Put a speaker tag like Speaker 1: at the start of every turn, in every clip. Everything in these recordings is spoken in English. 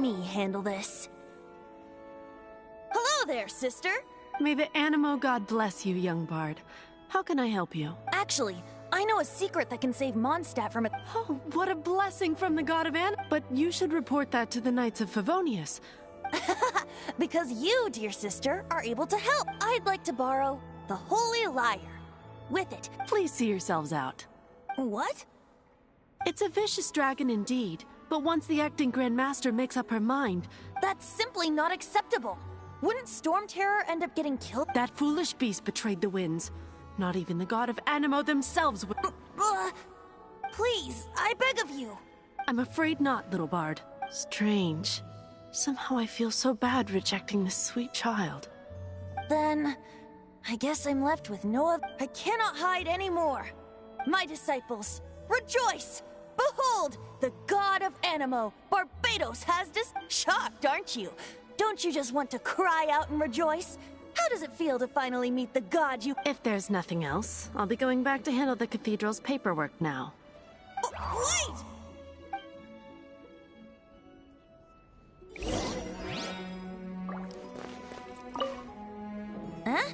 Speaker 1: me handle this. Hello there, sister!
Speaker 2: May the Animo God bless you, young bard. How can I help you?
Speaker 1: Actually, I know a secret that can save Mondstadt from it.
Speaker 2: Oh, what a blessing from the god of But you should report that to the Knights of Favonius.
Speaker 1: Because you, dear sister, are able to help. I'd like to borrow the Holy Lyre. With it.
Speaker 2: Please see yourselves out.
Speaker 1: What?
Speaker 2: It's a vicious dragon indeed, but once the acting Grand Master makes up her mind...
Speaker 1: That's simply not acceptable. Wouldn't Storm Terror end up getting killed?
Speaker 2: That foolish beast betrayed the winds. Not even the god of Animo themselves would...
Speaker 1: Please, I beg of you.
Speaker 2: I'm afraid not, little bard. Strange. Somehow I feel so bad rejecting this sweet child.
Speaker 1: Then, I guess I'm left with I cannot hide anymore. My disciples, rejoice! Behold, the god of Animo, Barbatos, has shocked, aren't you? Don't you just want to cry out and rejoice? How does it feel to finally meet the god you—
Speaker 2: If there's nothing else, I'll be going back to handle the cathedral's paperwork now.
Speaker 1: Wait! Huh?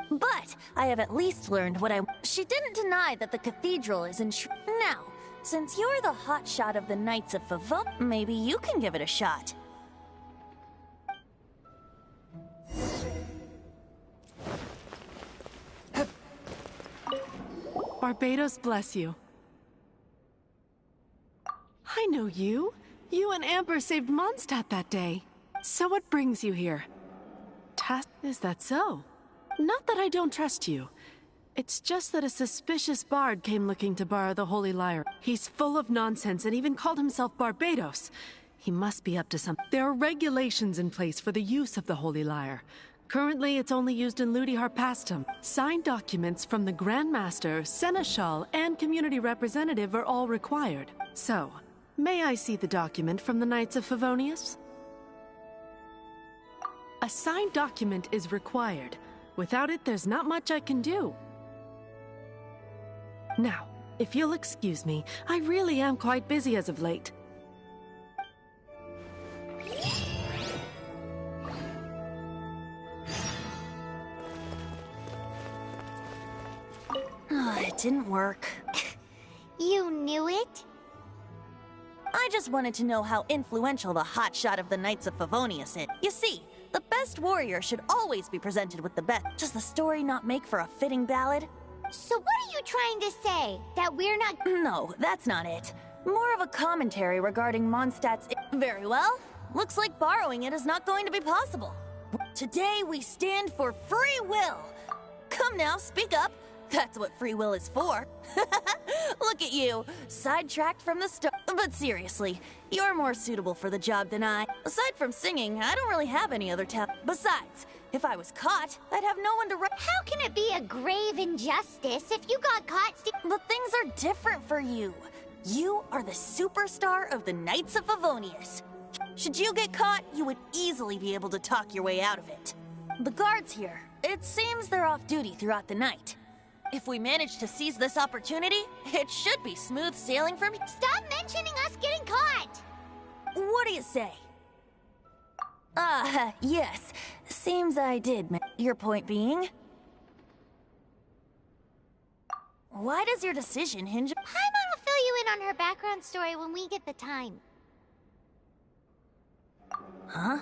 Speaker 1: But I have at least learned what She didn't deny that the cathedral is Now, since you're the hotshot of the Knights of Favon, maybe you can give it a shot.
Speaker 2: Barbatos bless you. I know you. You and Amber saved Mondstadt that day. So what brings you here? Is that so? Not that I don't trust you. It's just that a suspicious bard came looking to borrow the Holy Lyre. He's full of nonsense and even called himself Barbatos. He must be up to something. There are regulations in place for the use of the Holy Lyre. Currently, it's only used in Ludi Harpastum. Signed documents from the Grand Master, Seneschal, and Community Representative are all required. So, may I see the document from the Knights of Favonius? A signed document is required. Without it, there's not much I can do. Now, if you'll excuse me, I really am quite busy as of late.
Speaker 1: It didn't work.
Speaker 3: You knew it?
Speaker 1: I just wanted to know how influential the hotshot of the Knights of Favonius is. You see, the best warrior should always be presented with the best. Does the story not make for a fitting ballad?
Speaker 3: So what are you trying to say? That we're not—
Speaker 1: No, that's not it. More of a commentary regarding Mondstadt's— Very well. Looks like borrowing it is not going to be possible. Today we stand for free will. Come now, speak up. That's what free will is for. Look at you, sidetracked from the start. But seriously, you're more suitable for the job than I. Aside from singing, I don't really have any other talent. Besides, if I was caught, I'd have no one to—
Speaker 3: How can it be a grave injustice if you got caught
Speaker 1: But things are different for you. You are the superstar of the Knights of Favonius. Should you get caught, you would easily be able to talk your way out of it. The guards here, it seems they're off duty throughout the night. If we manage to seize this opportunity, it should be smooth sailing from—
Speaker 3: Stop mentioning us getting caught!
Speaker 1: What do you say? Yes. Seems I did. Your point being? Why does your decision hinge—
Speaker 3: Paimon will fill you in on her background story when we get the time.
Speaker 1: Huh?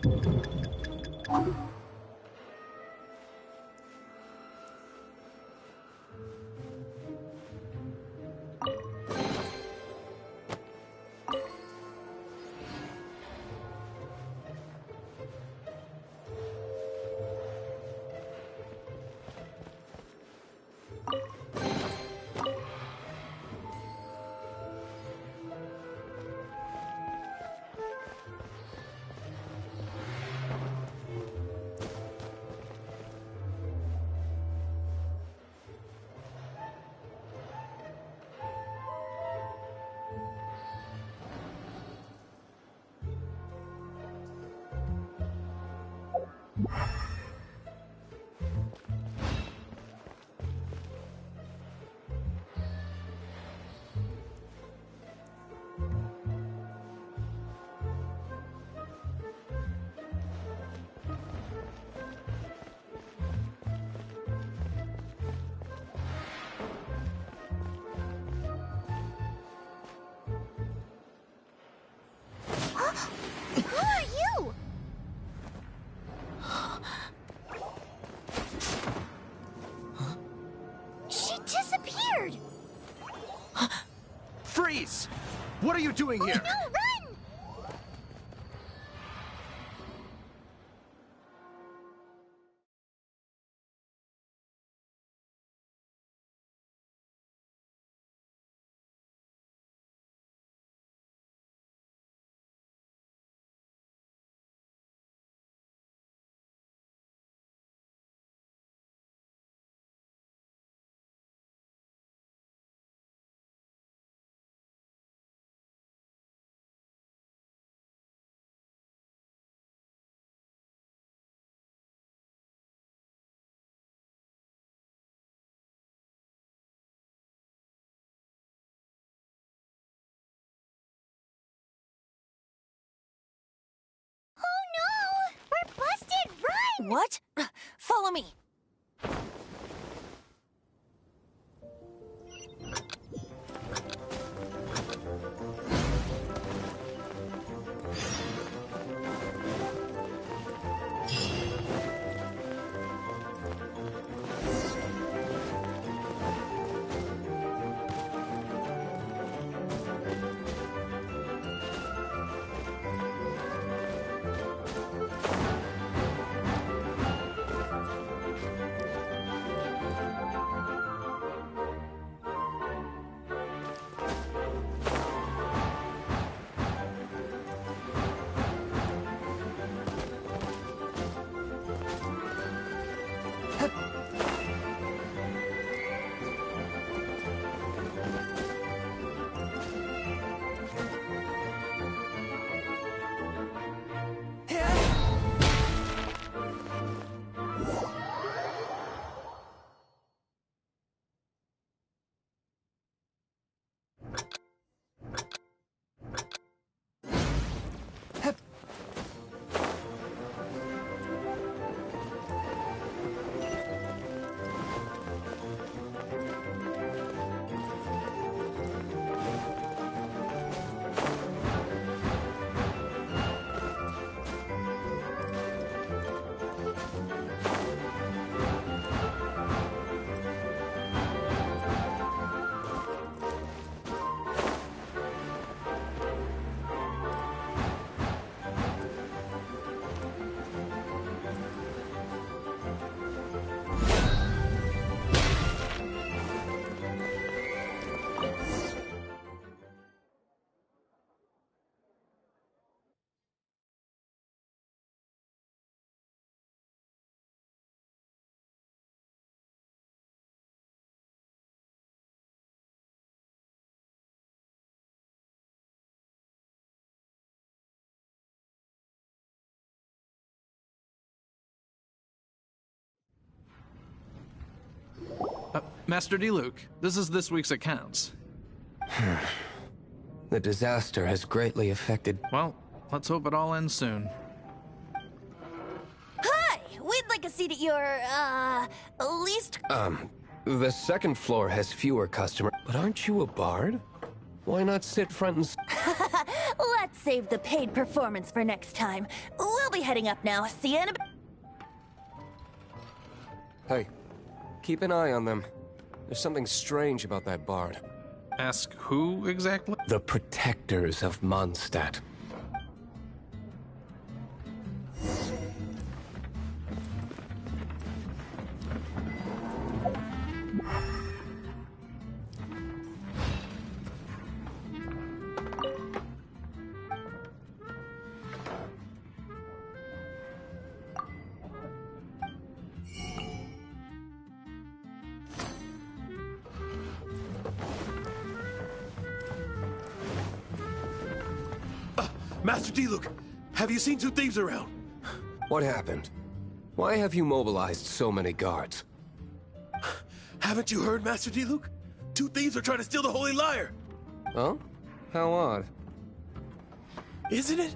Speaker 3: Who are you? She disappeared!
Speaker 4: Freeze! What are you doing here?
Speaker 3: No, run! Oh no! We're busted! Run!
Speaker 1: What? Follow me.
Speaker 5: Master D. this is this week's accounts.
Speaker 6: The disaster has greatly affected...
Speaker 5: Well, let's hope it all ends soon.
Speaker 1: Hi! We'd like a seat at your, least...
Speaker 6: The second floor has fewer customers. But aren't you a bard? Why not sit front and...
Speaker 1: Let's save the paid performance for next time. We'll be heading up now. See you in a bit.
Speaker 6: Hey, keep an eye on them. There's something strange about that bard.
Speaker 5: Ask who exactly?
Speaker 6: The protectors of Mondstadt.
Speaker 4: Master Diluc, have you seen two thieves around?
Speaker 6: What happened? Why have you mobilized so many guards?
Speaker 4: Haven't you heard, Master Diluc? Two thieves are trying to steal the Holy Lyre.
Speaker 6: Oh? How odd.
Speaker 4: Isn't it?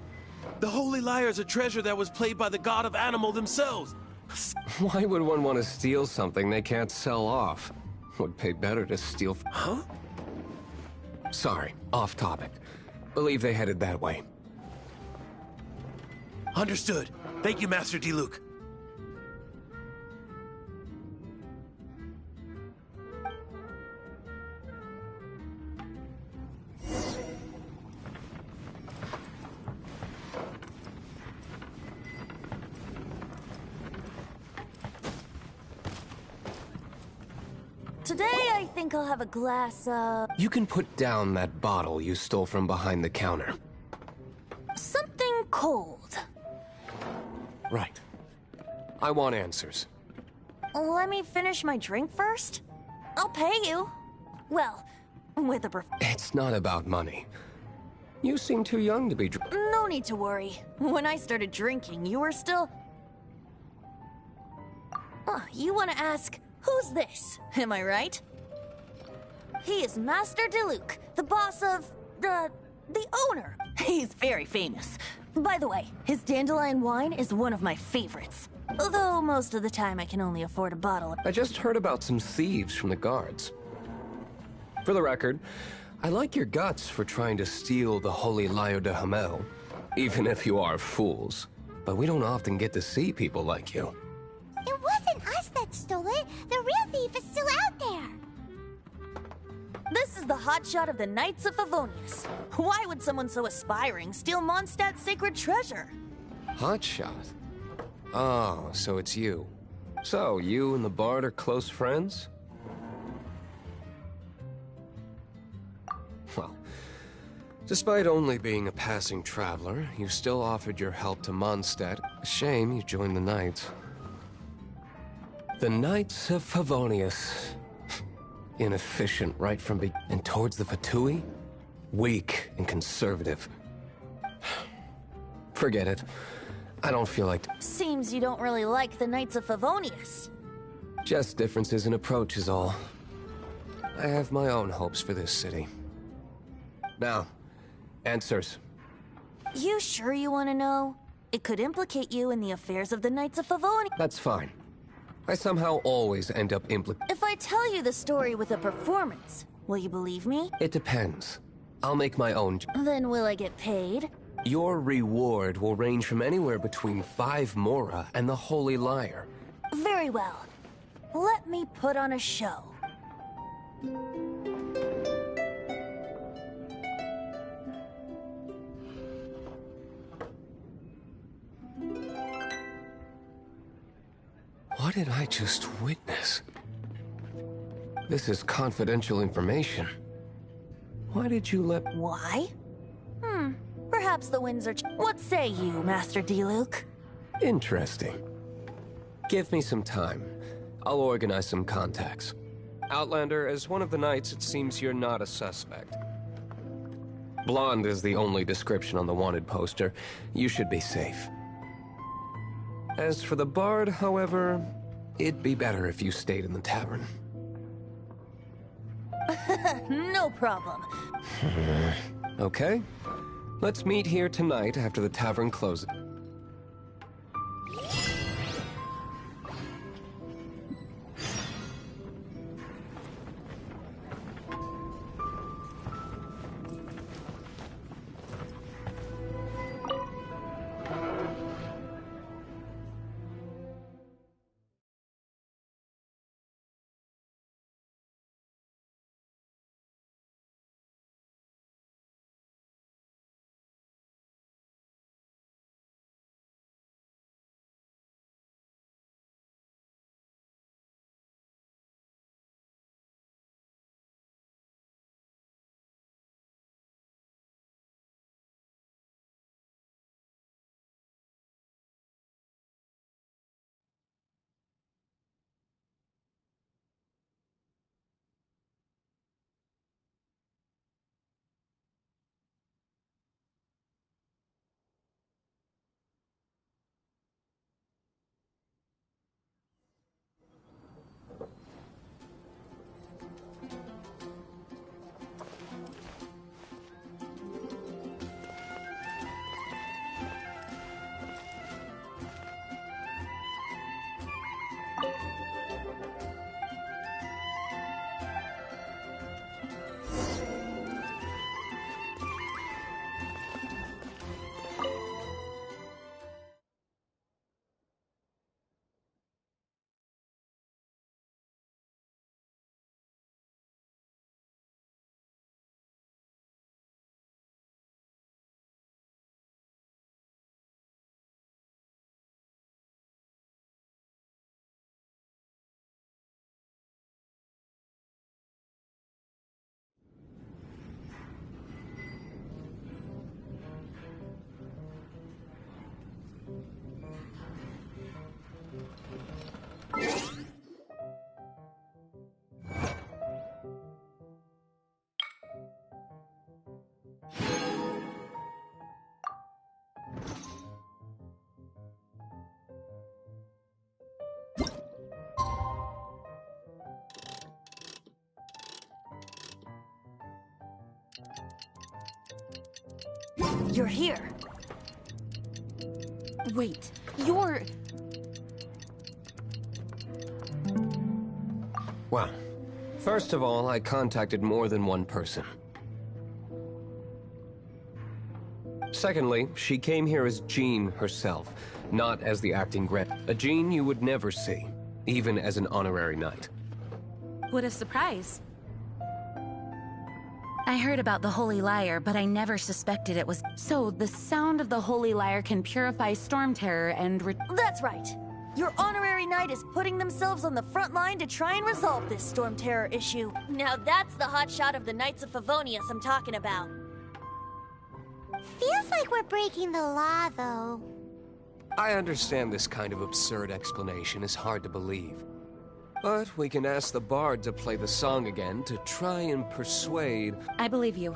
Speaker 4: The Holy Lyre is a treasure that was played by the god of animal themselves.
Speaker 6: Why would one want to steal something they can't sell off? Would pay better to steal...
Speaker 4: Huh?
Speaker 6: Sorry, off topic. Believe they headed that way.
Speaker 4: Understood. Thank you, Master Diluc.
Speaker 1: Today, I think I'll have a glass of...
Speaker 6: You can put down that bottle you stole from behind the counter.
Speaker 1: something cold.
Speaker 6: Right. I want answers.
Speaker 1: Let me finish my drink first. I'll pay you. Well, with a
Speaker 6: It's not about money. You seem too young to be
Speaker 1: No need to worry. When I started drinking, you were still... you want to ask, who's this? Am I right? He is Master Diluc, the boss of... the owner. He's very famous. By the way, his dandelion wine is one of my favorites. Although most of the time I can only afford a bottle.
Speaker 6: I just heard about some thieves from the guards. For the record, I like your guts for trying to steal the Holy Lyre de Hamel, even if you are fools. But we don't often get to see people like you.
Speaker 3: It wasn't us that stole it. The real thief is still out there.
Speaker 1: This is the hotshot of the Knights of Favonius. Why would someone so aspiring steal Mondstadt's sacred treasure?
Speaker 6: Hotshot? Oh, so it's you. So, you and the Bard are close friends? Well, despite only being a passing traveler, you still offered your help to Mondstadt. A shame you joined the Knights. The Knights of Favonius. Inefficient right from and towards the Fatui? Weak and conservative. Forget it. I don't feel like...
Speaker 1: Seems you don't really like the Knights of Favonius.
Speaker 6: Just differences in approach is all. I have my own hopes for this city. Now, answers.
Speaker 1: You sure you want to know? It could implicate you in the affairs of the Knights of Favonius.
Speaker 6: That's fine. I somehow always end up
Speaker 1: If I tell you the story with a performance, will you believe me?
Speaker 6: It depends. I'll make my own...
Speaker 1: Then will I get paid?
Speaker 6: Your reward will range from anywhere between 5 Mora and the Holy Lyre.
Speaker 1: Very well. Let me put on a show.
Speaker 6: What did I just witness? This is confidential information. Why did you let...
Speaker 1: Why? Perhaps the winds are... What say you, Master Diluc?
Speaker 6: Interesting. Give me some time. I'll organize some contacts. Outlander, as one of the Knights, it seems you're not a suspect. Blonde is the only description on the wanted poster. You should be safe. As for the Bard, however, it'd be better if you stayed in the tavern.
Speaker 1: No problem.
Speaker 6: Okay. Let's meet here tonight after the tavern closes.
Speaker 1: You're here.
Speaker 2: Wait, you're...
Speaker 6: Well, first of all, I contacted more than one person. Secondly, she came here as Jean herself, not as the acting Grand. A Jean you would never see, even as an honorary knight.
Speaker 7: What a surprise. I heard about the Holy Lyre, but I never suspected it was...
Speaker 2: So, the sound of the Holy Lyre can purify storm terror and
Speaker 1: That's right. Your honorary knight is putting themselves on the front line to try and resolve this storm terror issue. Now that's the hotshot of the Knights of Favonius I'm talking about.
Speaker 3: Feels like we're breaking the law, though.
Speaker 6: I understand this kind of absurd explanation is hard to believe. But we can ask the bard to play the song again to try and persuade...
Speaker 7: I believe you.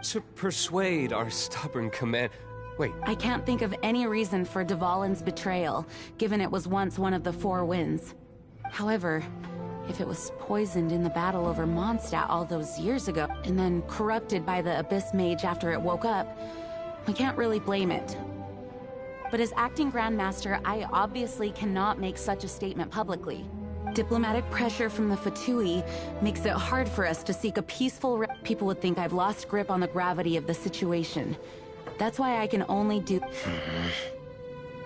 Speaker 6: To persuade our stubborn command... Wait,
Speaker 2: I can't think of any reason for Dvalin's betrayal, given it was once one of the Four Winds. However, if it was poisoned in the battle over Mondstadt all those years ago, and then corrupted by the Abyss Mage after it woke up, we can't really blame it. But as acting Grandmaster, I obviously cannot make such a statement publicly. Diplomatic pressure from the Fatui makes it hard for us to seek a peaceful... People would think I've lost grip on the gravity of the situation. That's why I can only do...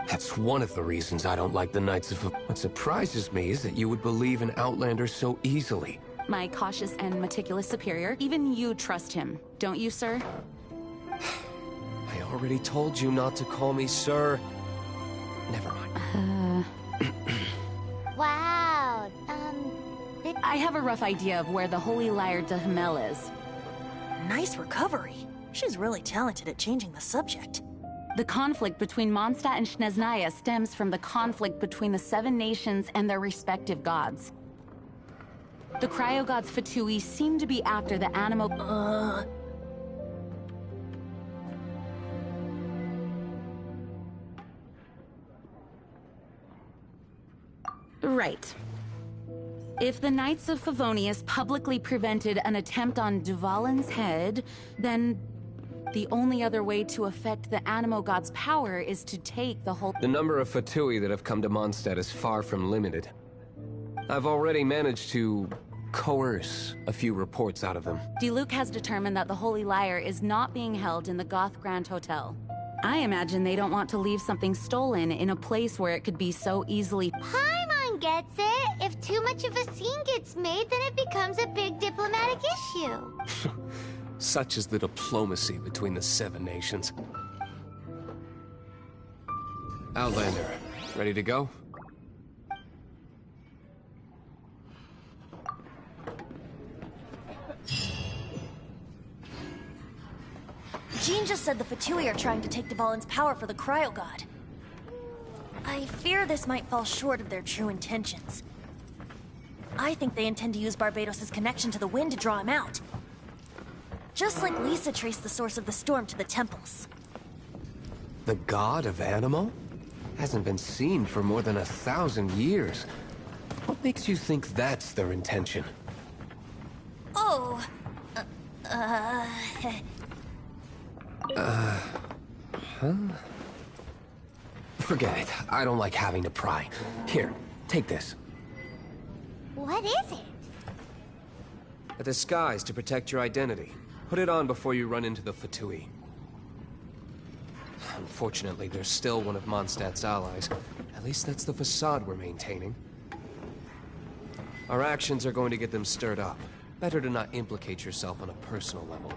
Speaker 6: That's one of the reasons I don't like the Knights of... What surprises me is that you would believe in Outlanders so easily.
Speaker 2: My cautious and meticulous superior, even you trust him, don't you, sir?
Speaker 6: I already told you not to call me sir. Never mind.
Speaker 3: Wow,
Speaker 2: I have a rough idea of where the Holy Lyre de Himmel is.
Speaker 1: Nice recovery. She's really talented at changing the subject.
Speaker 2: The conflict between Mondstadt and Snezhnaya stems from the conflict between the Seven Nations and their respective gods. The cryo-gods Fatui seem to be after the Animo... Right. If the Knights of Favonius publicly prevented an attempt on Dvalin's head, then the only other way to affect the Animo God's power is to take the whole...
Speaker 6: The number of Fatui that have come to Mondstadt is far from limited. I've already managed to coerce a few reports out of them.
Speaker 2: Diluc has determined that the Holy Lyre is not being held in the Goth Grand Hotel. I imagine they don't want to leave something stolen in a place where it could be so easily...
Speaker 3: Paimon gets it. If too much of a scene gets made, then it becomes a big diplomatic issue.
Speaker 6: Such is the diplomacy between the Seven Nations. Outlander, ready to go?
Speaker 1: Jean just said the Fatui are trying to take Dvalin's power for the Cryo God. I fear this might fall short of their true intentions. I think they intend to use Barbados' connection to the wind to draw him out. Just like Lisa traced the source of the storm to the temples.
Speaker 6: The god of Animo? Hasn't been seen for more than 1,000 years. What makes you think that's their intention?
Speaker 1: Oh...
Speaker 6: Forget it. I don't like having to pry. Here, take this.
Speaker 3: What is it?
Speaker 6: A disguise to protect your identity. Put it on before you run into the Fatui. Unfortunately, there's still one of Mondstadt's allies. At least that's the facade we're maintaining. Our actions are going to get them stirred up. Better to not implicate yourself on a personal level.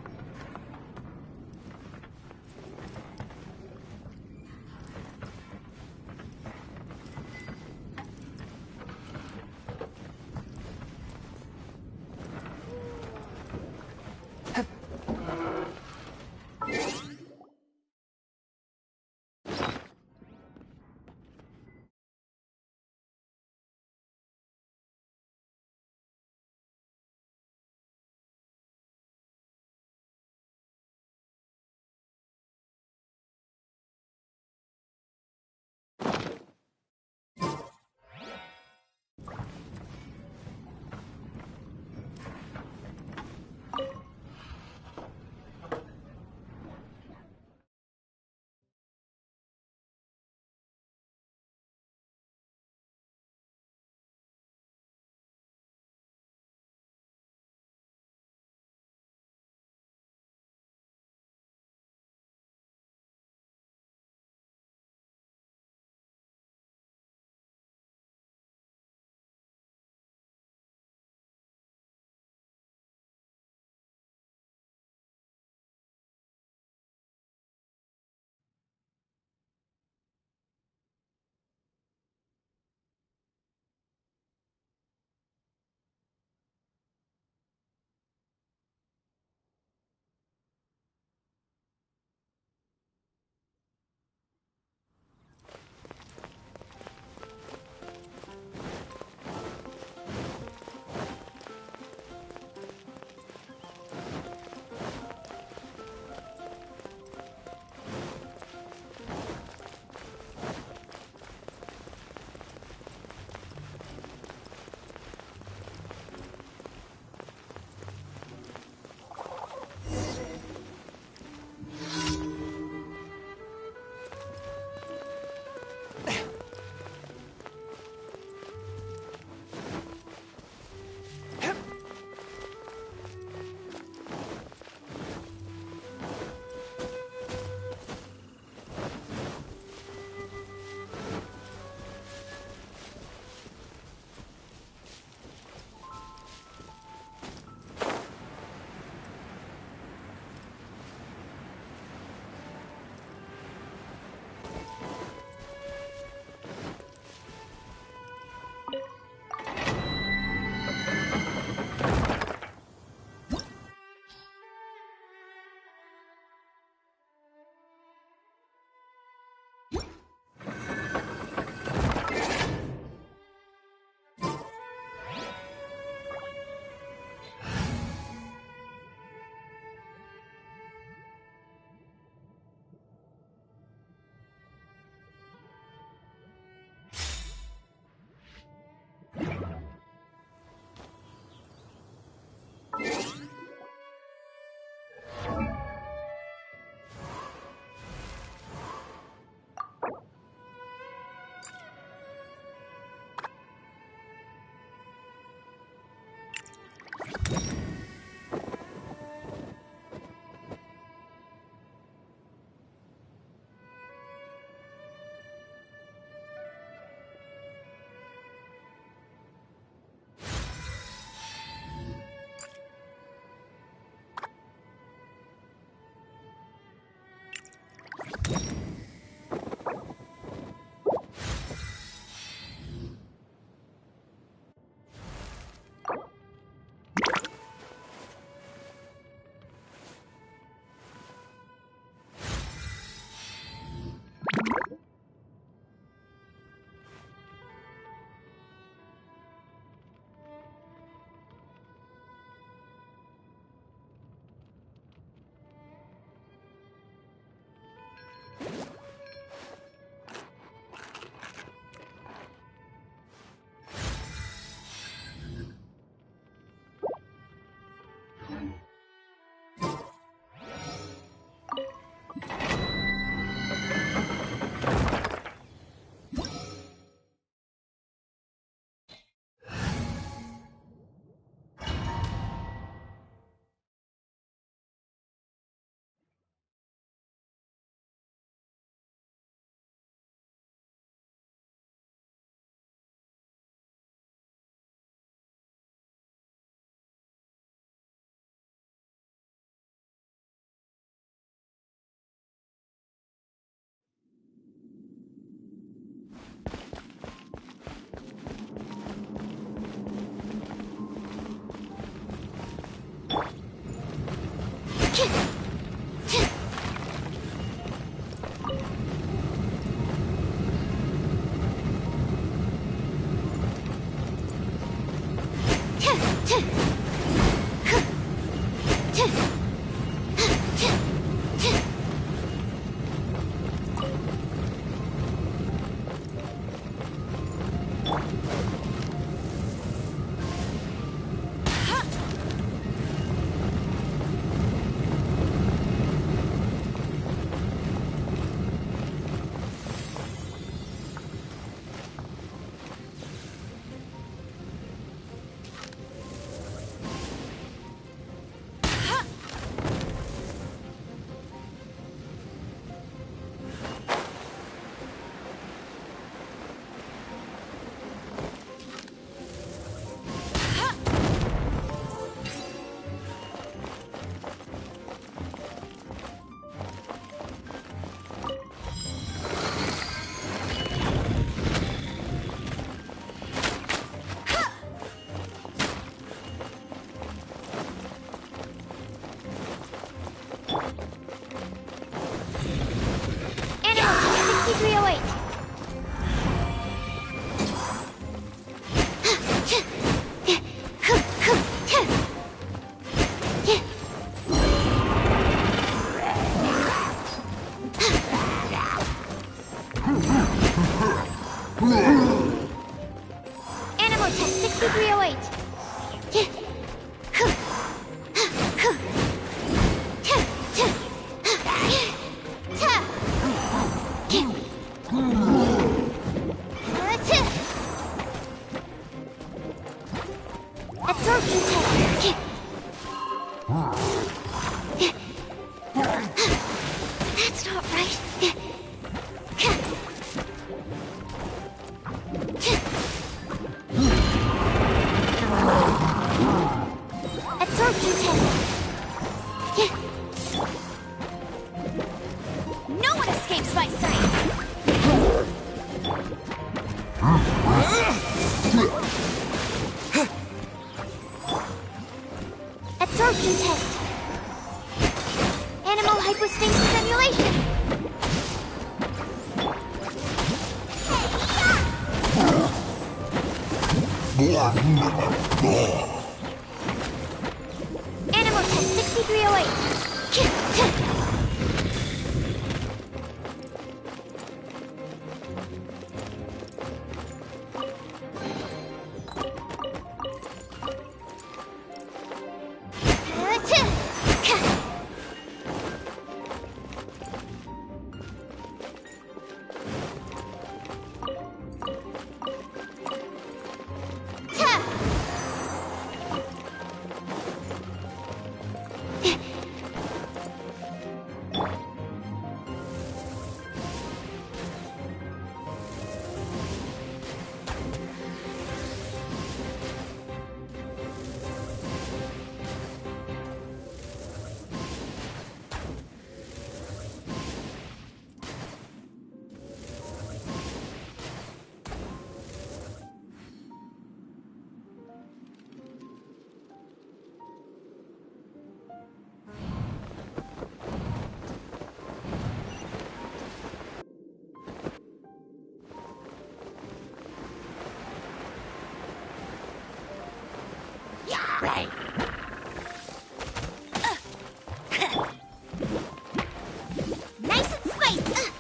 Speaker 3: Nice and spicy!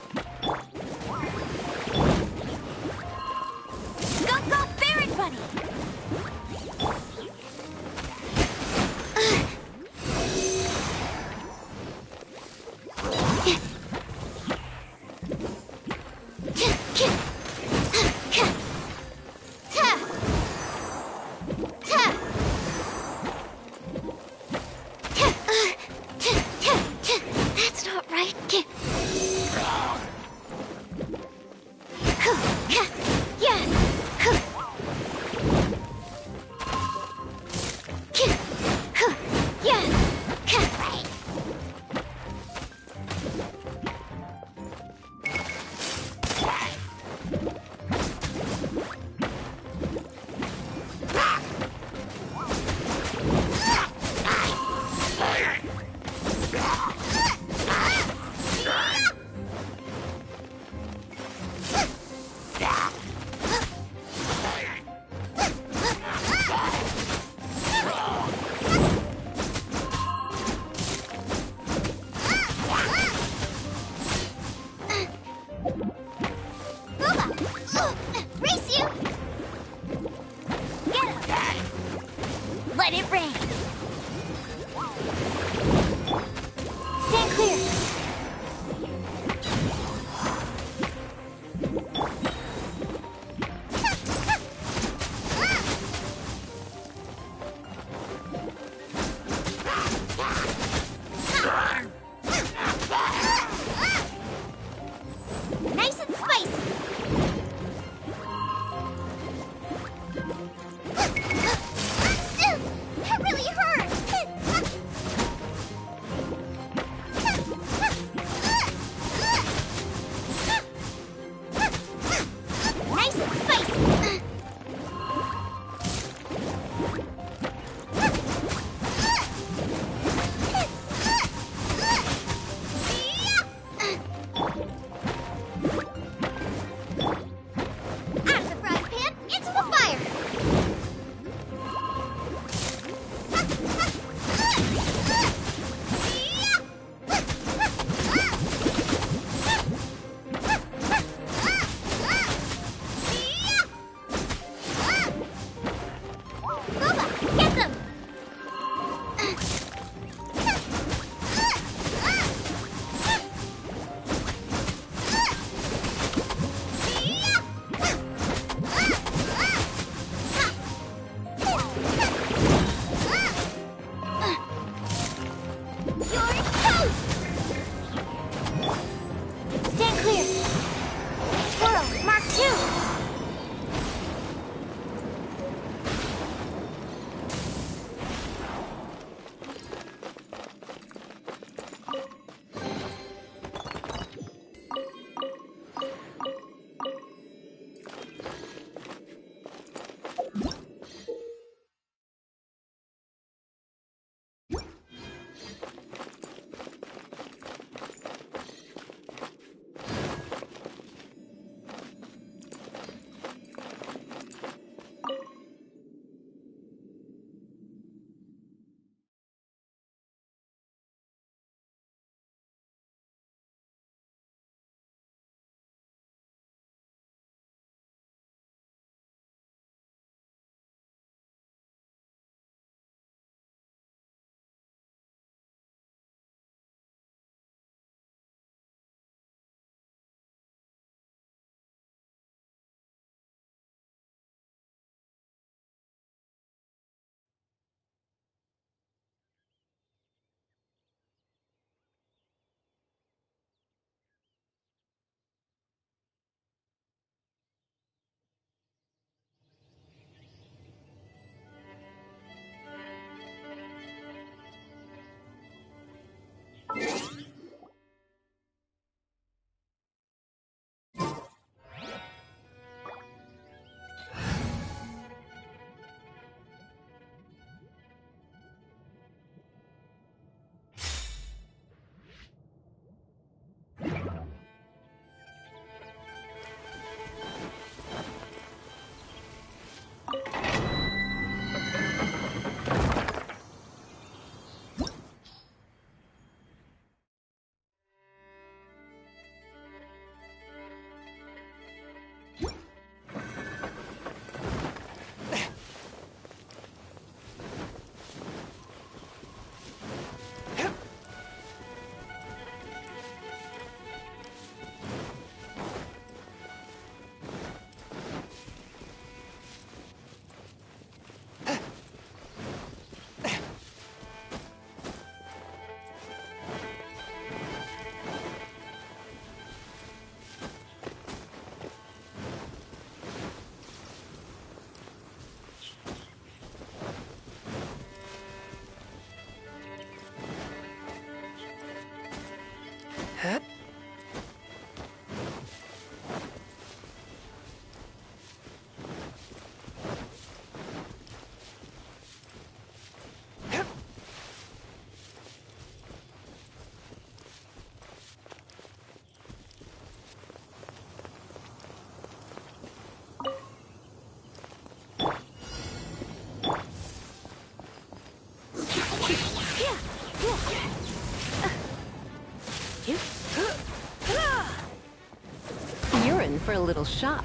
Speaker 2: in for a little shock.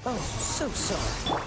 Speaker 8: Oh, so sorry.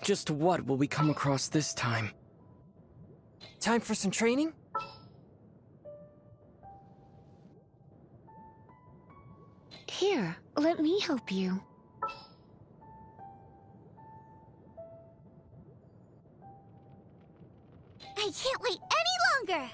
Speaker 8: Just what will we come across this time? Time for some training?
Speaker 3: Here, let me help you. I can't wait any longer!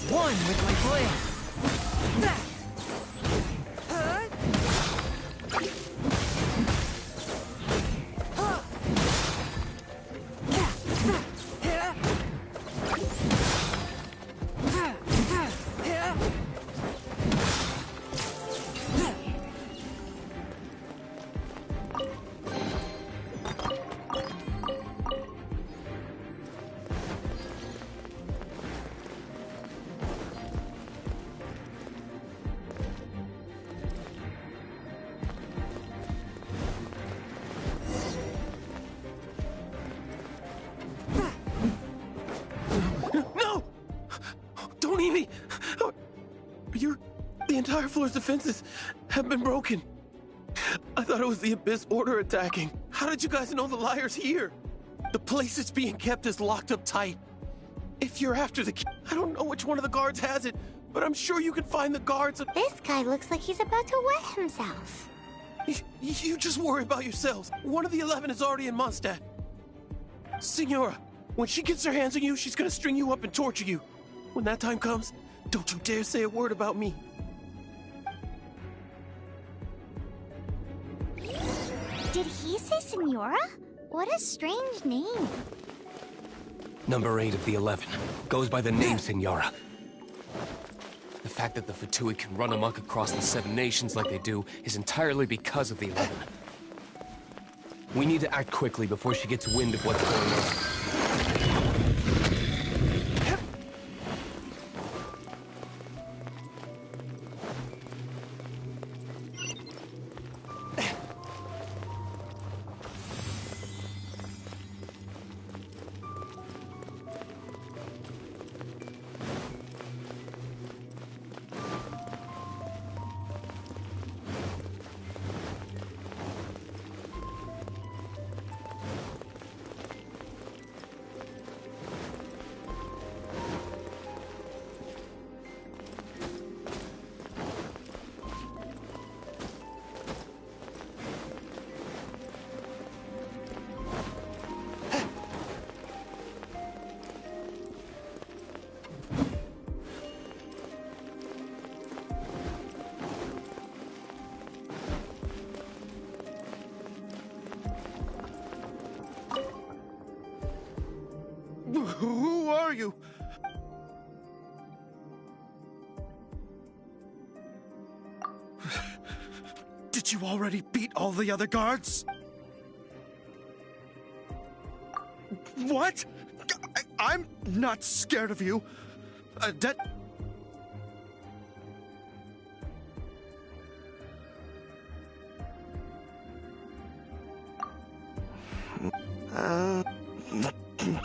Speaker 3: One with my plan.
Speaker 4: Don't eat me! The entire floor's defenses have been broken. I thought it was the Abyss Order attacking. How did you guys know the liar's here? The place it's being kept is locked up tight. If you're after the key, I don't know which one of the guards has it, but I'm sure you can find the guards.
Speaker 3: This guy looks like he's about to wet himself.
Speaker 4: You just worry about yourselves. One of the 11 is already in Mondstadt. Signora, when she gets her hands on you, she's gonna string you up and torture you. When that time comes, don't you dare say a word about me.
Speaker 3: Did he say Senora? What a strange name.
Speaker 6: Number 8 of the 11 goes by the name Senora. The fact that the Fatui can run amok across the 7 nations like they do is entirely because of the 11. We need to act quickly before she gets wind of what's going on.
Speaker 9: Who are you? Did you already beat all the other guards? What? I'm not scared of you.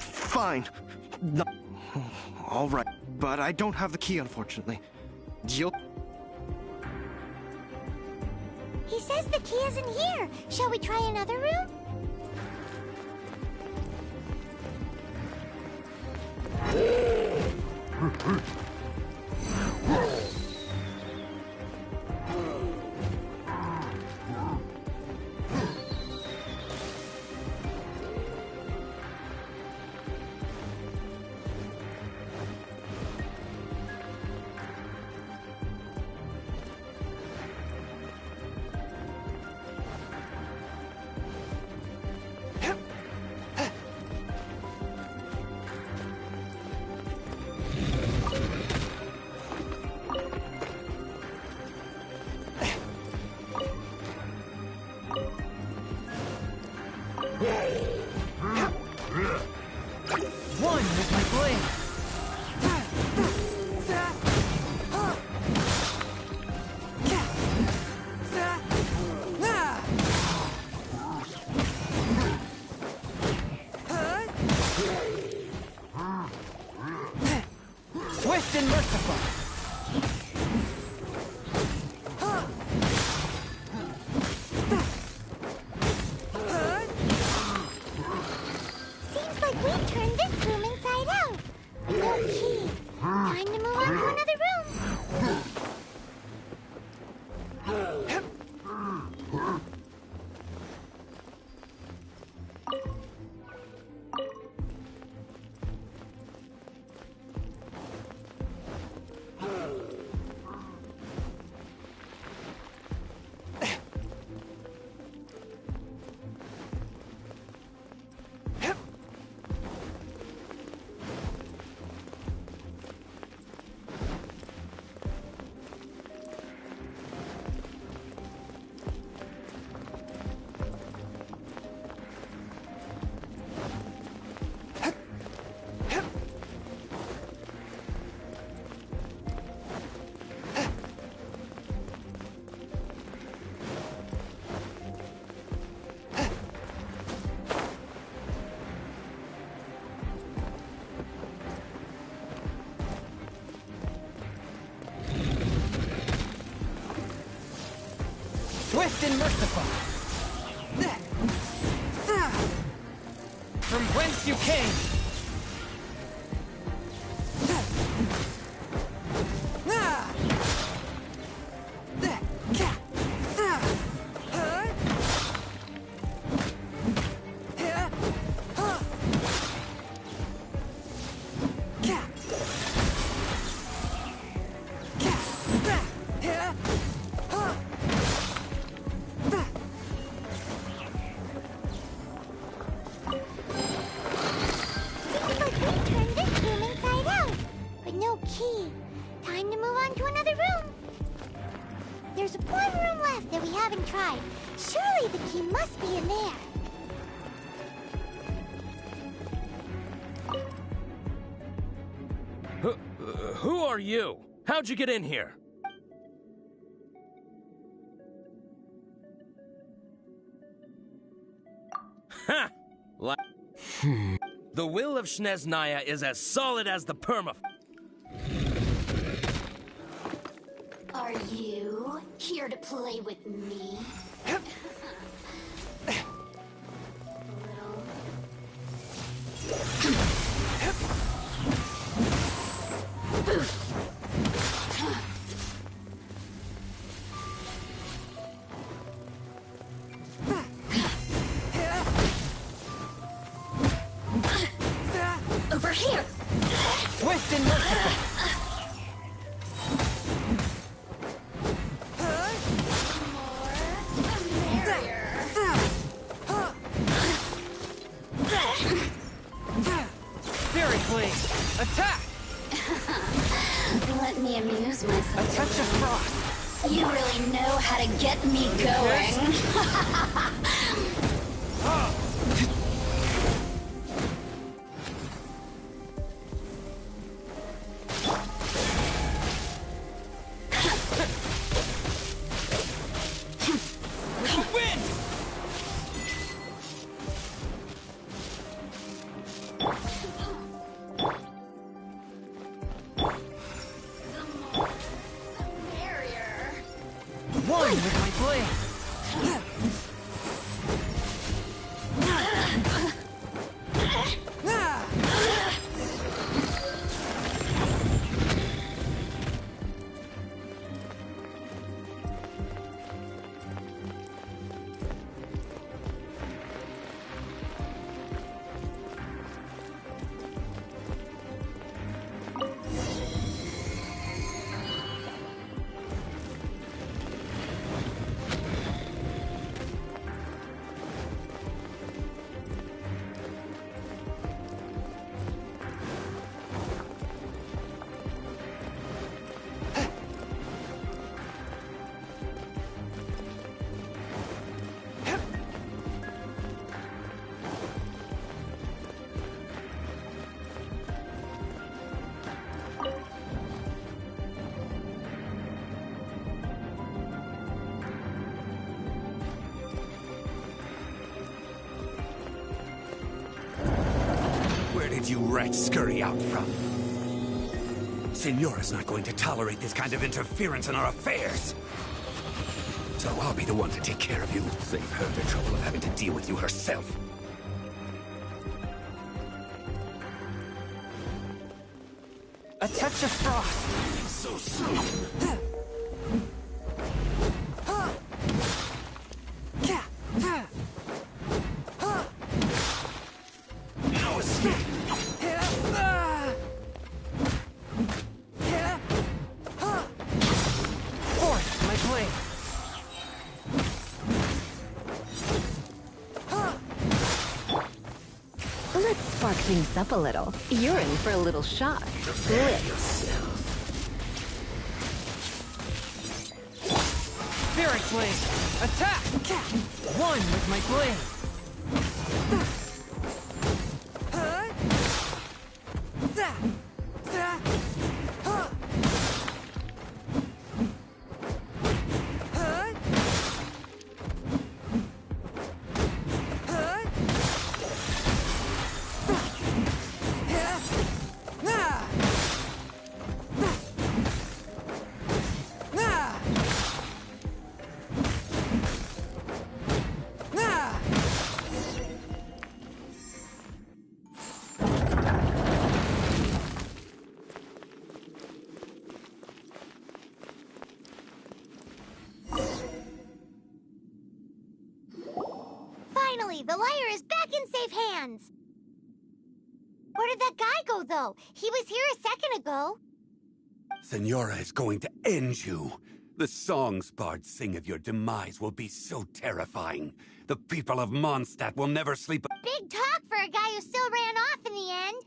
Speaker 9: Fine. No. All right, but I don't have the key, unfortunately. You'll...
Speaker 3: He says the key isn't here. Shall we try another room?
Speaker 10: One with my blade. Swift and merciful.
Speaker 3: Seems like we've turned this room inside out. No key. Time to move on to another room.
Speaker 10: Swift and merciful. From whence you came.
Speaker 3: There's one room left that we haven't tried. Surely the key must be in there.
Speaker 11: Who are you? How'd you get in here? Ha! The will of Snezhnaya is as solid as the permaf.
Speaker 3: Are you here to play with me?
Speaker 1: Over here!
Speaker 10: Swift and merciful. Attack!
Speaker 3: Let me amuse myself.
Speaker 10: A touch of frost.
Speaker 3: You really know how to get me going.
Speaker 10: One with my blade.
Speaker 12: Where did you rats scurry out from? Signora's not going to tolerate this kind of interference in our affairs. So I'll be the one to take care of you. Save her the trouble of having to deal with you herself.
Speaker 10: A touch of frost.
Speaker 12: So soon. No escape.
Speaker 10: Forth my blade.
Speaker 13: Let's spark things up a little. You're in for a little shock.
Speaker 10: Spirit blade. Attack! One with my blade.
Speaker 3: The lyre is back in safe hands! Where did that guy go, though? He was here a second ago.
Speaker 12: Senora is going to end you. The songs bards sing of your demise will be so terrifying. The people of Mondstadt will never sleep.
Speaker 3: Big talk for a guy who still ran off in the end.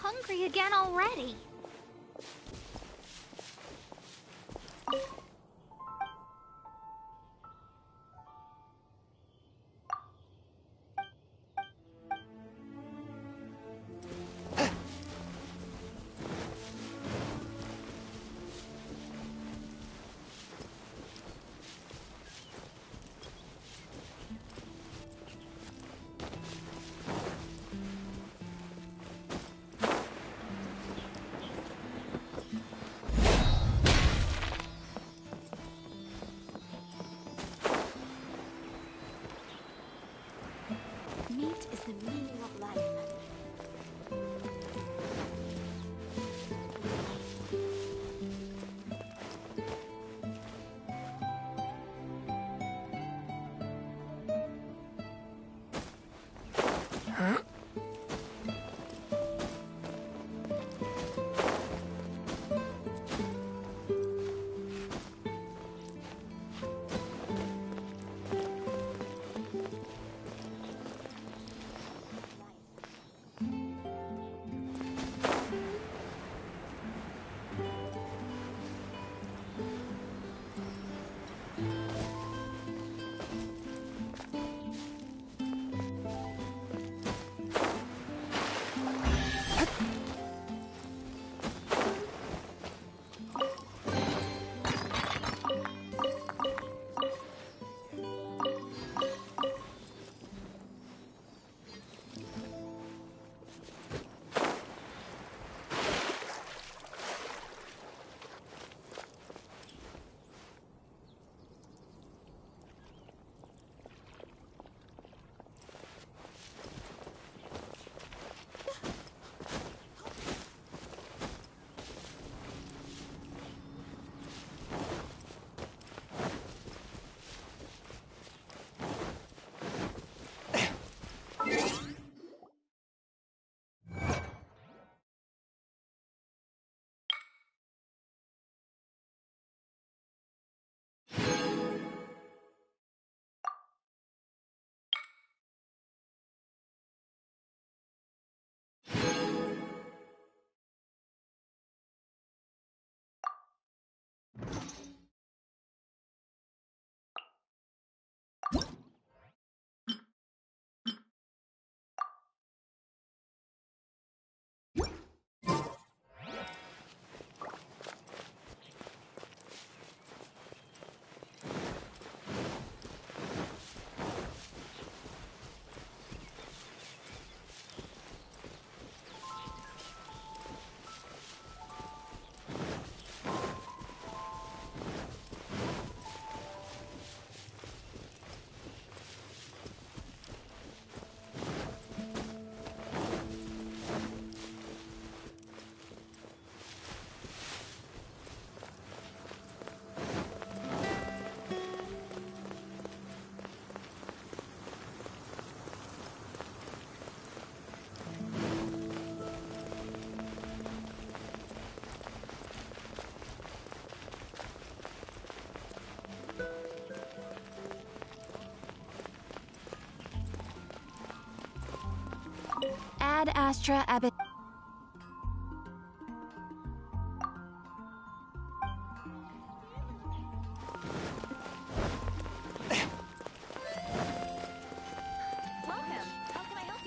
Speaker 3: Hungry again already.
Speaker 13: Ad Astra Abbot.
Speaker 1: Welcome. How can I help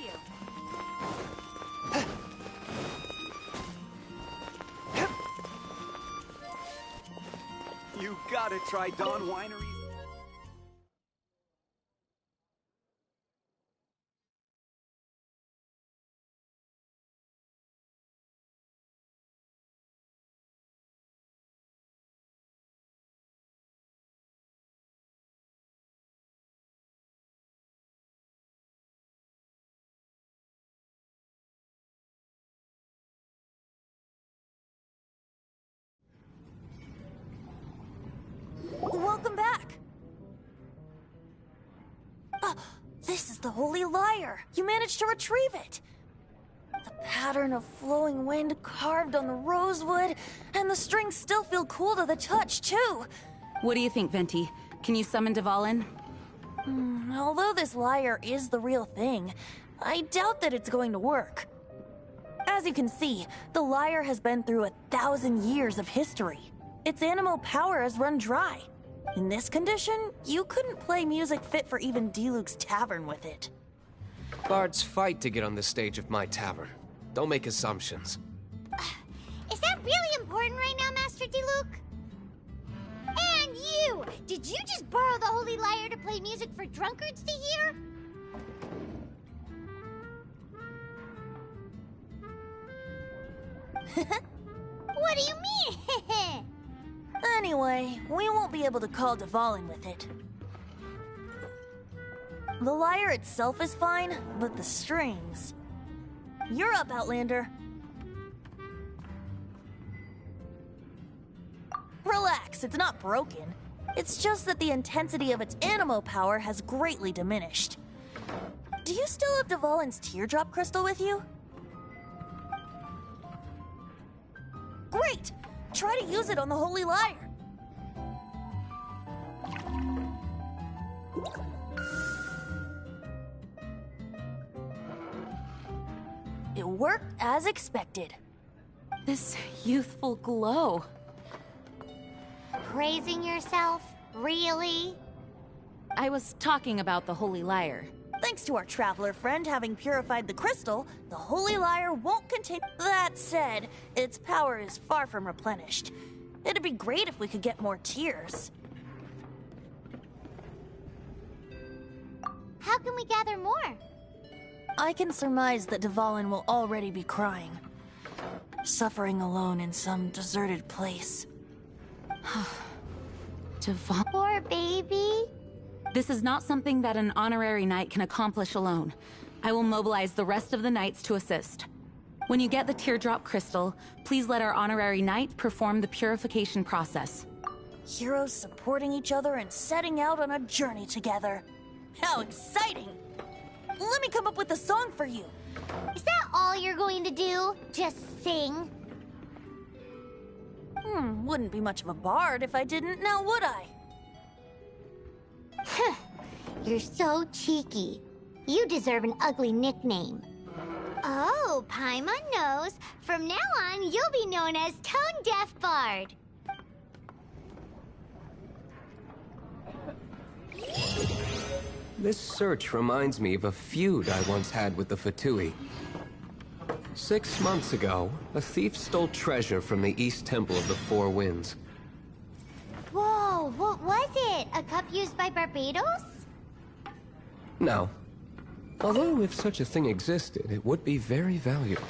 Speaker 1: you?
Speaker 14: You gotta try Dawn Winery's.
Speaker 1: Welcome back. This is the Holy Lyre. You managed to retrieve it. The pattern of flowing wind carved on the rosewood, and the strings still feel cool to the touch, too.
Speaker 7: What do you think, Venti? Can you summon Dvalin?
Speaker 1: Although this lyre is the real thing, I doubt that it's going to work. As you can see, the lyre has been through 1,000 years of history. Its animal power has run dry. In this condition, you couldn't play music fit for even Diluc's tavern with it.
Speaker 6: Bards fight to get on the stage of my tavern. Don't make assumptions.
Speaker 3: Is that really important right now, Master Diluc? And you! Did you just borrow the Holy Lyre to play music for drunkards to hear? What do you mean?
Speaker 1: Anyway, we won't be able to call Dvalin with it. The lyre itself is fine, but the strings... You're up, Outlander. Relax, it's not broken. It's just that the intensity of its animo power has greatly diminished. Do you still have Dvalin's teardrop crystal with you? Great! Try to use it on the Holy Lyre. It worked as expected.
Speaker 7: This youthful glow.
Speaker 3: Praising yourself? Really?
Speaker 7: I was talking about the Holy Lyre.
Speaker 1: Thanks to our traveler friend having purified the crystal, the Holy Lyre won't continue. That said, its power is far from replenished. It'd be great if we could get more tears.
Speaker 3: How can we gather more?
Speaker 1: I can surmise that Dvalin will already be crying. Suffering alone in some deserted place.
Speaker 7: Dvalin.
Speaker 3: Poor baby.
Speaker 7: This is not something that an honorary knight can accomplish alone. I will mobilize the rest of the knights to assist. When you get the teardrop crystal, please let our honorary knight perform the purification process.
Speaker 1: Heroes supporting each other and setting out on a journey together. How exciting! Let me come up with a song for you.
Speaker 3: Is that all you're going to do? Just sing?
Speaker 1: Wouldn't be much of a bard if I didn't, now would I?
Speaker 3: You're so cheeky. You deserve an ugly nickname. Oh, Paimon knows. From now on, you'll be known as Tone Deaf Bard.
Speaker 6: This search reminds me of a feud I once had with the Fatui. 6 months ago, a thief stole treasure from the East Temple of the Four Winds.
Speaker 3: Whoa, what was it? A cup used by Barbados?
Speaker 6: No. Although if such a thing existed, it would be very valuable.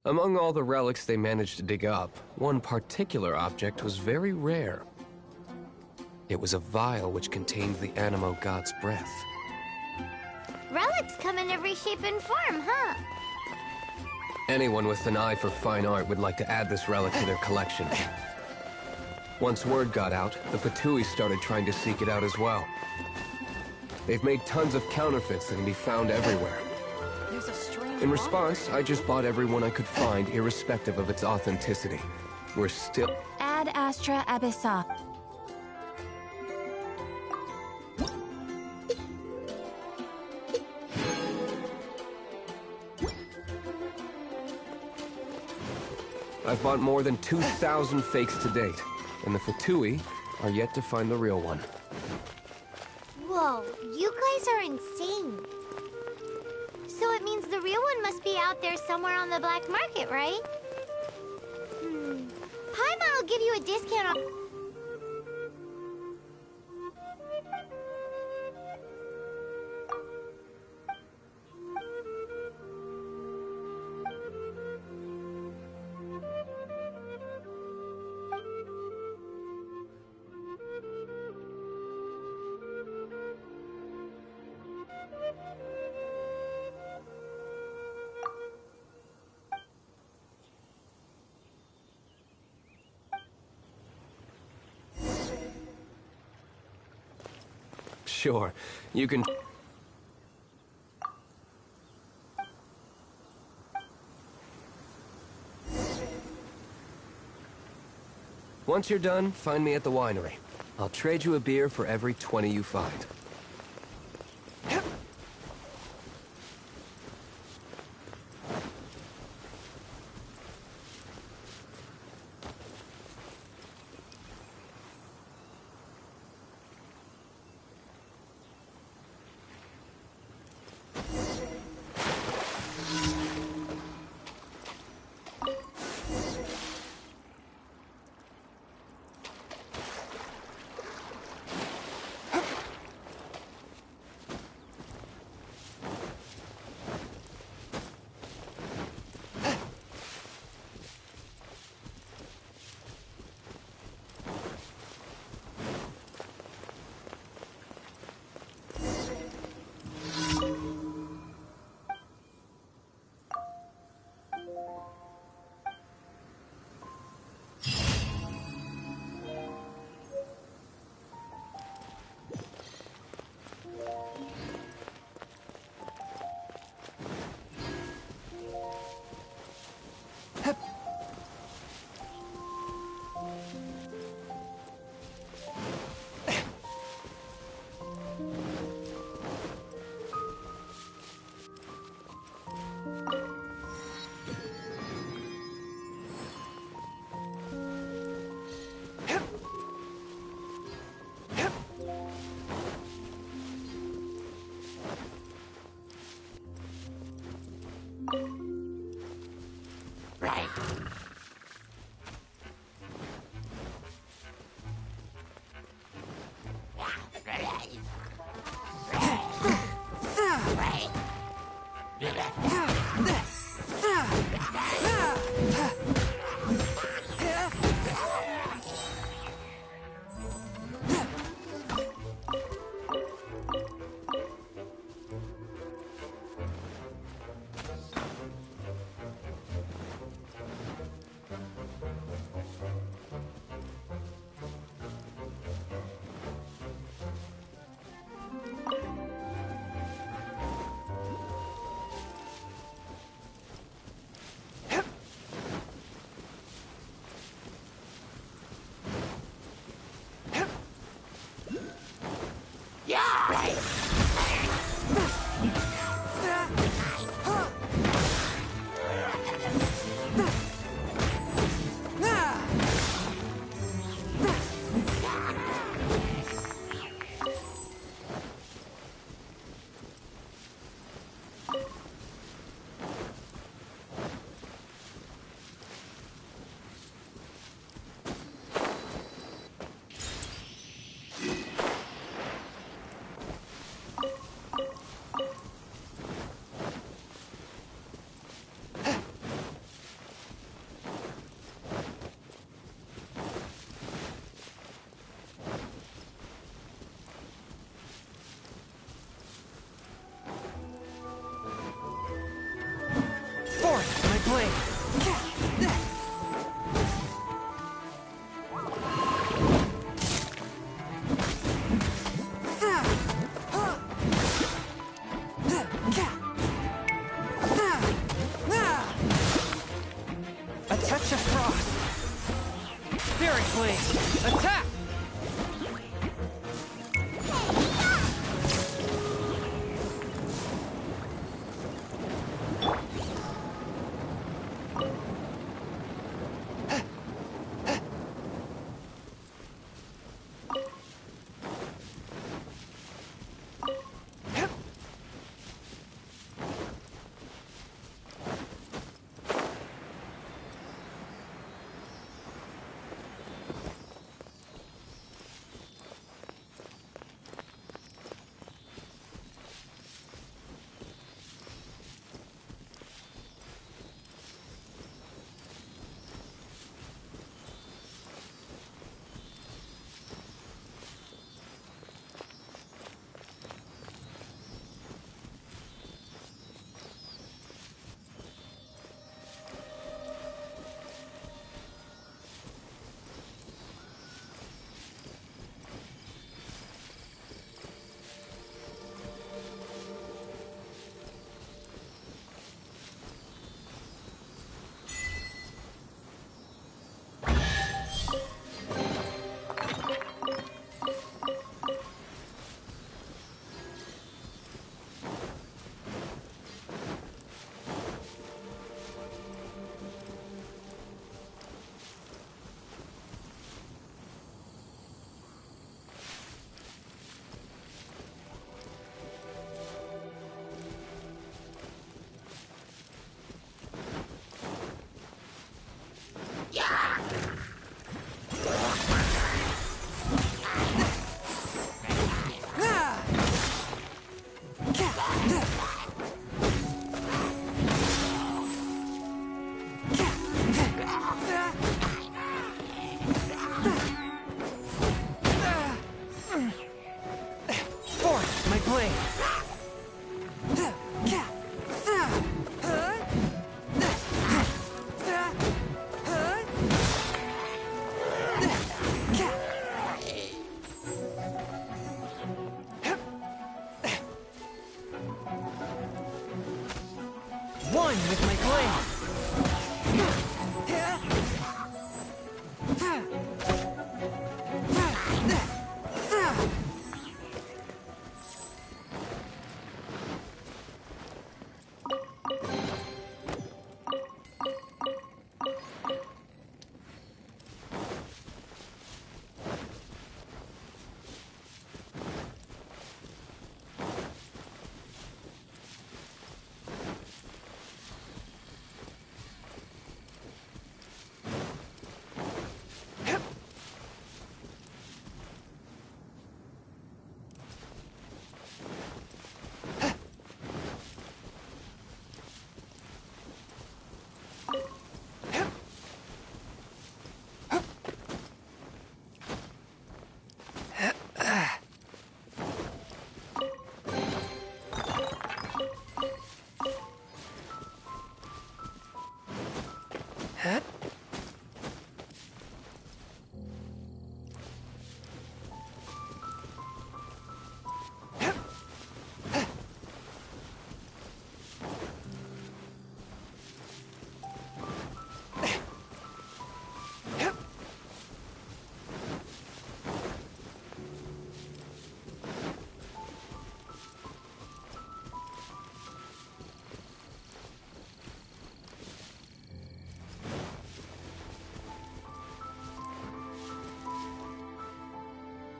Speaker 6: Among all the relics they managed to dig up, one particular object was very rare. It was a vial which contained the Animo god's breath.
Speaker 3: Relics come in every shape and form, huh?
Speaker 6: Anyone with an eye for fine art would like to add this relic to their collection. Once word got out, the Fatui started trying to seek it out as well. They've made tons of counterfeits that can be found everywhere.
Speaker 1: There's a strange
Speaker 6: In response, I just bought everyone I could find, irrespective of its authenticity. We're still...
Speaker 1: Ad Astra Abyssa.
Speaker 6: I've bought more than 2,000 fakes to date, and the Fatui are yet to find the real one.
Speaker 3: Whoa, you guys are insane. So it means the real one must be out there somewhere on the black market, right? Paimon will give you a discount on...
Speaker 6: Sure, you can... Once you're done, find me at the winery. I'll trade you a beer for every 20 you find.
Speaker 10: blade. A touch of frost. Spirit blade. Attack! One with my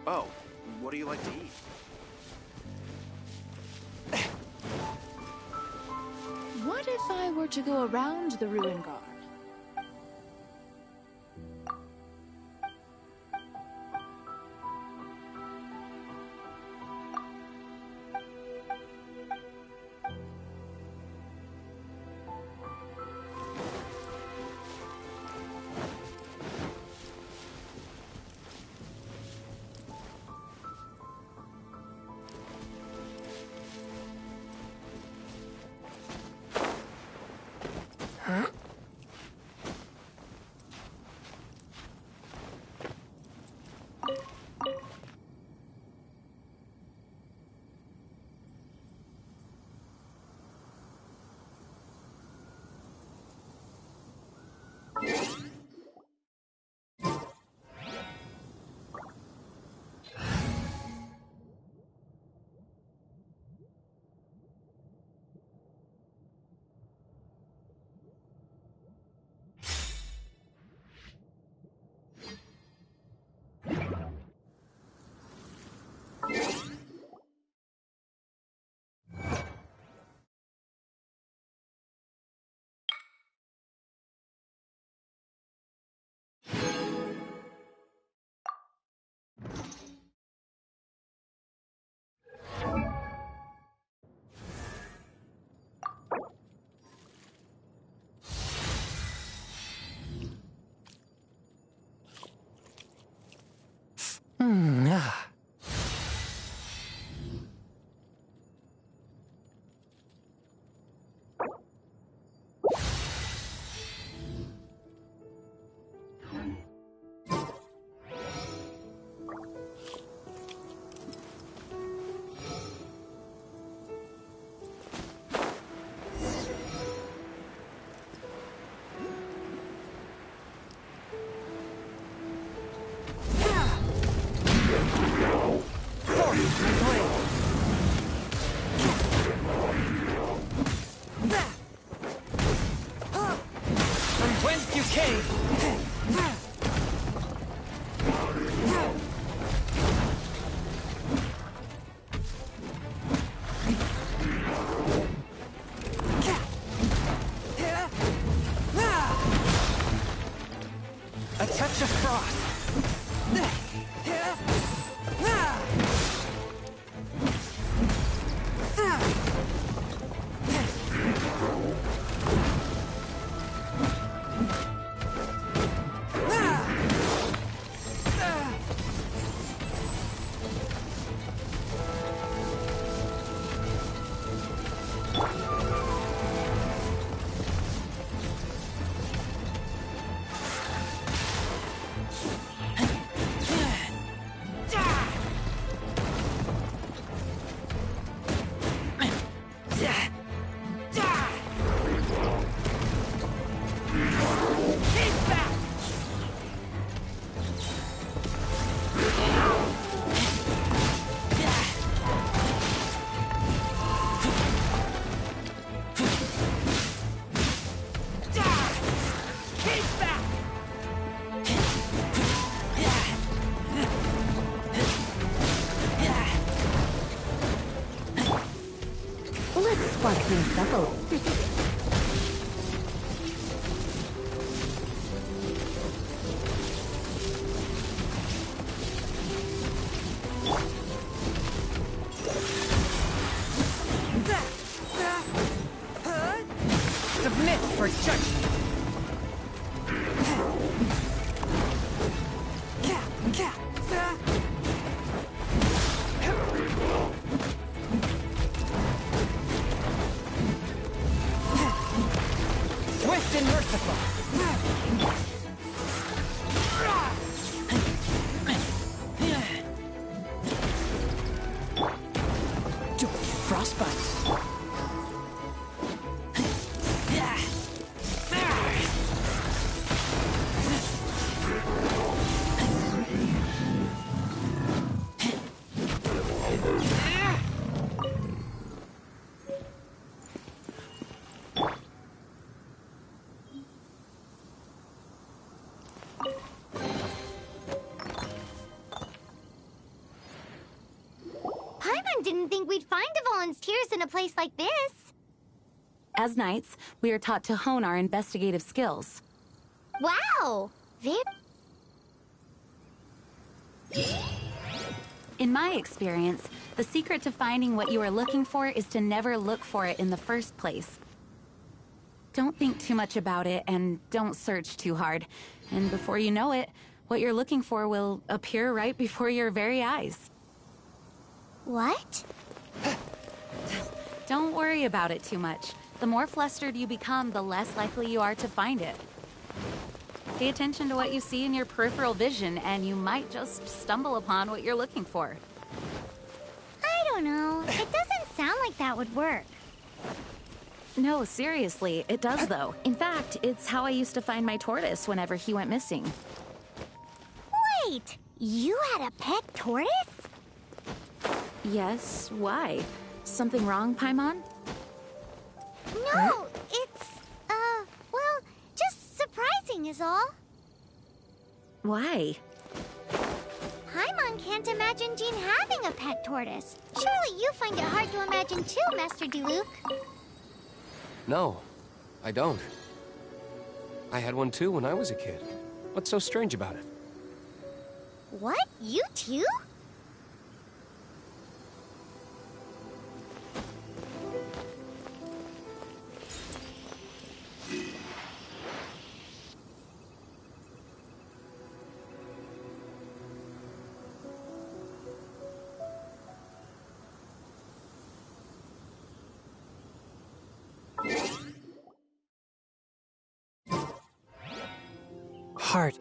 Speaker 9: Oh, what do you like to eat?
Speaker 15: What if I were to go around the ruin guard?
Speaker 10: A touch of frost.
Speaker 13: Spark things up a little.
Speaker 10: Submit for judgment. Swift and merciful. Frostbite.
Speaker 3: Didn't think we'd find the volunteers in a place like this.
Speaker 7: As knights, we are taught to hone our investigative skills.
Speaker 3: Wow!
Speaker 7: In my experience, the secret to finding what you are looking for is to never look for it in the first place. Don't think too much about it and don't search too hard. And before you know it, what you're looking for will appear right before your very eyes.
Speaker 3: What?
Speaker 7: Don't worry about it too much. The more flustered you become, the less likely you are to find it. Pay attention to what you see in your peripheral vision, and you might just stumble upon what you're looking for.
Speaker 3: I don't know. It doesn't sound like that would work.
Speaker 7: No, seriously, it does though. In fact, it's how I used to find my tortoise whenever he went missing.
Speaker 3: Wait! You had a pet tortoise?
Speaker 7: Yes, why? Something wrong, Paimon?
Speaker 3: No, it's, well, just surprising is all.
Speaker 7: Why?
Speaker 3: Paimon can't imagine Jean having a pet tortoise. Surely you find it hard to imagine too, Master Diluc.
Speaker 6: No, I don't. I had one too when I was a kid. What's so strange about it?
Speaker 3: What? You too?
Speaker 8: Heart.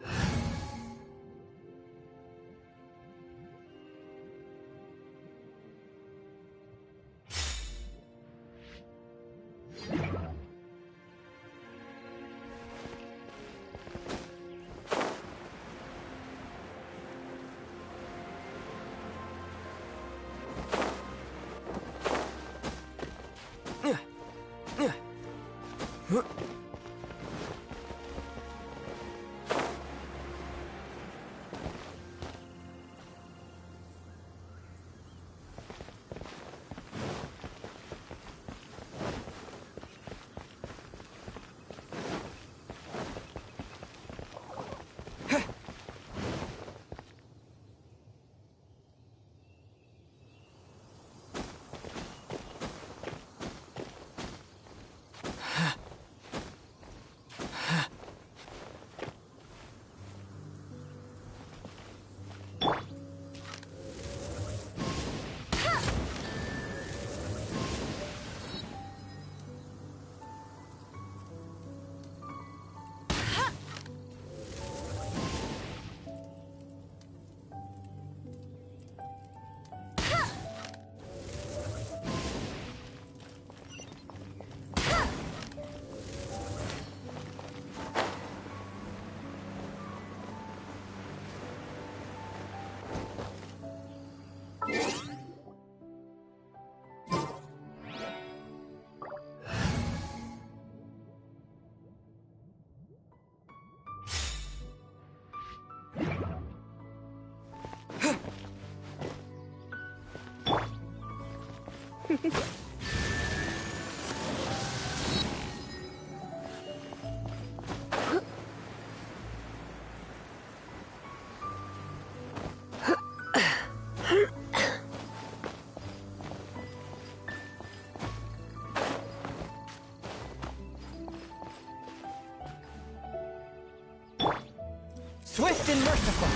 Speaker 10: Swift and merciful.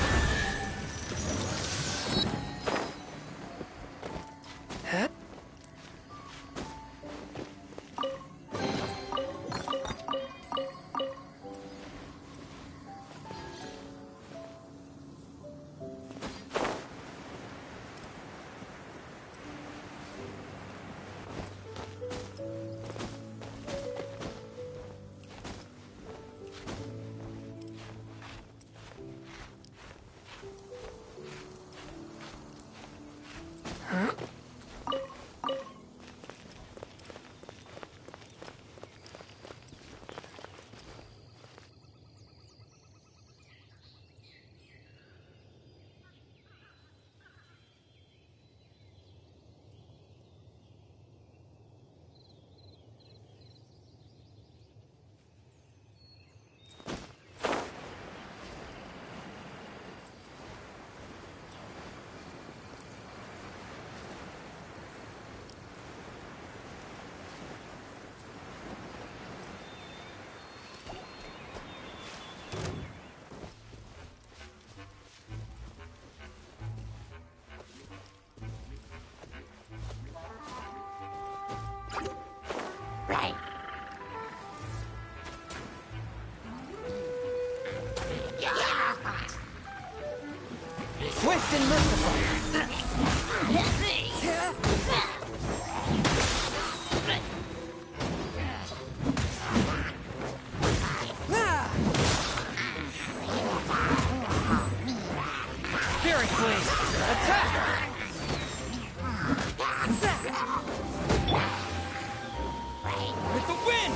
Speaker 10: Swift and merciful. Spirit Blade, attack! With the wind!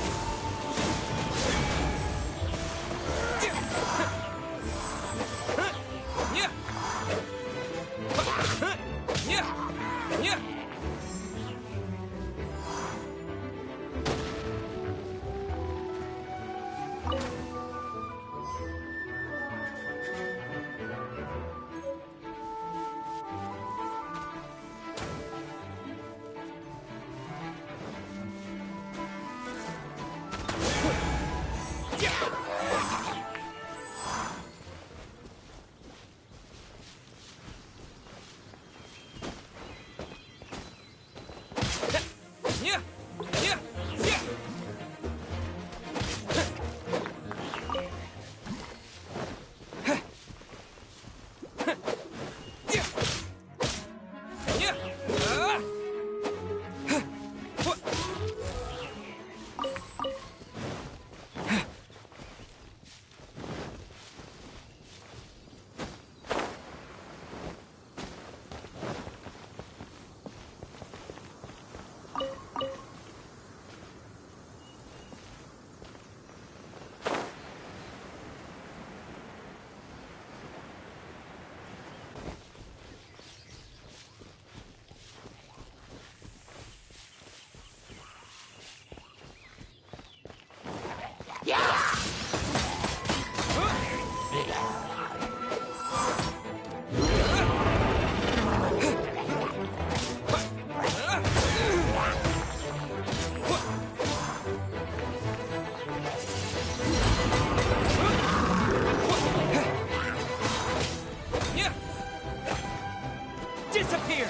Speaker 10: Disappear!